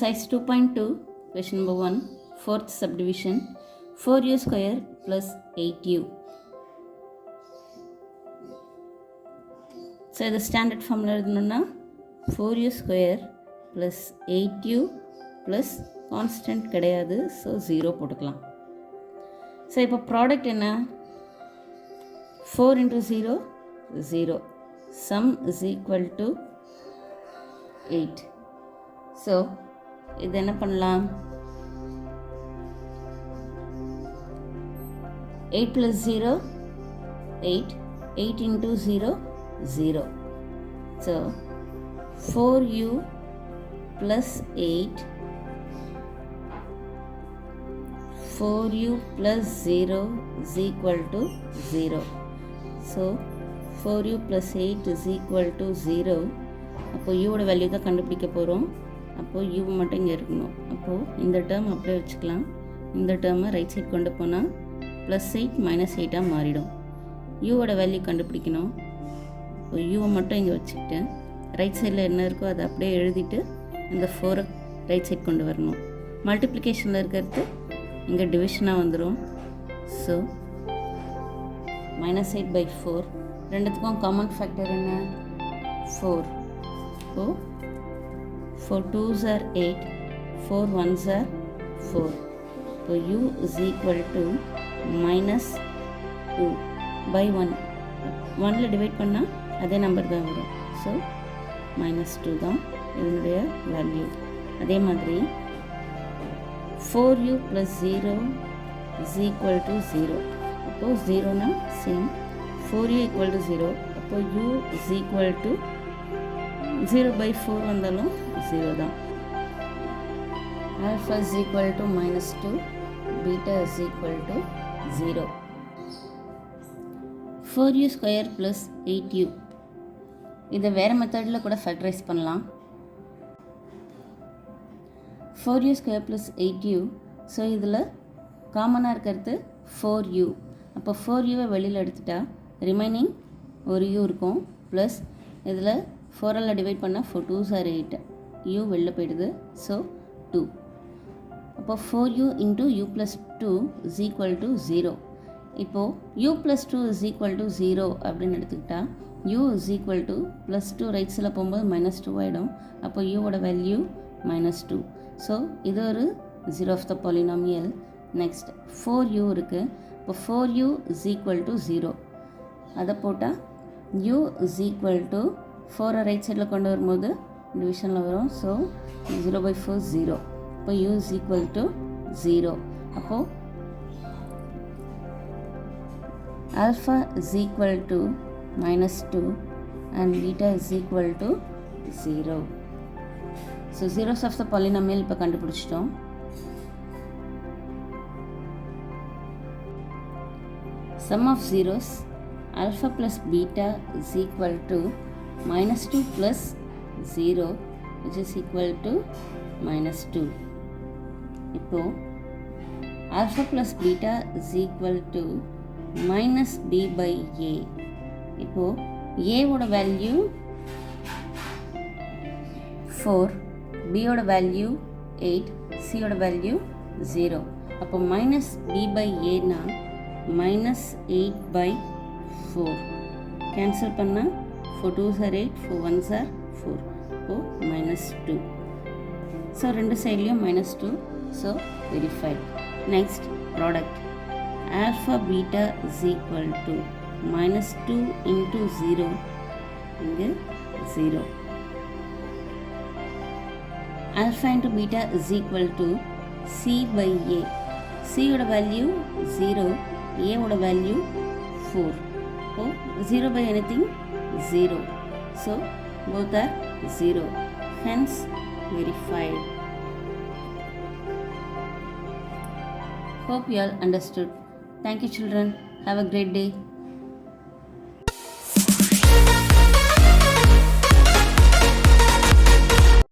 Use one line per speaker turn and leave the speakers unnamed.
Exercise 2.2, question number 1, fourth subdivision, 4u square plus 8u. So, the standard formula எழுதணும்னா 4u square plus 8u plus constant கிடையாது, so 0 போட்டுக்கலாம். So, இப்போ product என்ன? 4 into 0, 0. Sum is equal to 8. So, இது என்ன பண்ணலாம்? 8 plus 0, 8. 8 into 0, 0. So, 4u plus 8. 4u plus 0 is equal to 0. So, 4u plus 8 is equal to 0. அப்போ யூவோட value தான் கண்டுபிடிக்க போகிறோம். அப்போது யூ மட்டும் இங்கே இருக்கணும். அப்போது இந்த டேர்ம் அப்படியே வச்சுக்கலாம். இந்த டேர்மை ரைட் சைட் கொண்டு போனால் +8 -8 மாறிடும். யூவோட வேல்யூ கண்டுபிடிக்கணும். இப்போ யூவை மட்டும் இங்கே வச்சுக்கிட்டு ரைட் சைடில் என்ன இருக்கோ அதை அப்படியே எழுதிட்டு இந்த 4 ரைட் சைட் கொண்டு வரணும். மல்டிப்ளிகேஷனில் இருக்கிறது இங்கே டிவிஷனாக வந்துடும். ஸோ -8/4 ரெண்டுத்துக்கும் காமன் ஃபேக்டர் என்ன? 4. So, 4 2s are 8, 4 1s are 4. So, u is equal to -2 by 1. 1ல divide பண்ணால் அதே நம்பர் தான் வரும். ஸோ -2 தான் இதனுடைய வேல்யூ. அதே மாதிரி 4u plus 0 is equal to 0. அப்போது 0னா சேம் 4u equal to 0. அப்போது u is equal to 0/4 வந்தாலும் 0 தான். Alpha is equal to -2, beta is equal to 0. 4u square plus 8u. இதை வேறு மெத்தடில் கூட ஃபேக்டரைஸ் பண்ணலாம். 4u square plus 8u. So இதில் காமனாக இருக்கிறது 4u. அப்போ 4uவை வெளியில் எடுத்துட்டா ரிமைனிங் ஒரு u இருக்கும். ப்ளஸ் இதில் 4ஆல் டிவைட் பண்ணால் 4 2s are 8. u வெளில போயிடுது. ஸோ 2. அப்போ 4u into u plus 2 is equal to 0. இப்போது u plus 2 is equal to 0 அப்படின்னு எடுத்துக்கிட்டால் u is equal to +2 ரைட்ஸில் போகும்போது -2 ஆகிடும். அப்போ யூவோட வேல்யூ -2. ஸோ இது ஒரு 0 of the polynomial. Next 4u இருக்குது. இப்போ 4u is equal to 0. அதை போட்டால் u is equal to 4 right சைடில் கொண்டு வரும்போது டிவிஷனில் வரும். ஸோ 0/4 0. இப்போ u is equal to 0. அப்போது alpha is equal to -2 and beta is equal to 0. So zeros of the polynomial இப்போ கண்டுபிடிச்சிட்டோம். Sum of zeros alpha plus beta is equal to -2 plus 0 which is equal to -2. இப்போ alpha plus beta is equal to -b/a. இப்போ a ஓட value 4, b ஓட value 8, c ஓட value 0. அப்போ -b/a னா -8/4 cancel பண்ணால் 4 2s are 8, 4 1s are 4. அப்போது -2. So ரெண்டு சைட்லேயும் -2. So verified. Next product alpha beta is equal to -2 into 0. இங்கே 0. alpha into beta is equal to c/a. c ஓட வேல்யூ 0, a ஓட value 4. So 0 by anything 0. So both are 0. Hence verified. Hope you all understood. Thank you children. Have a great day.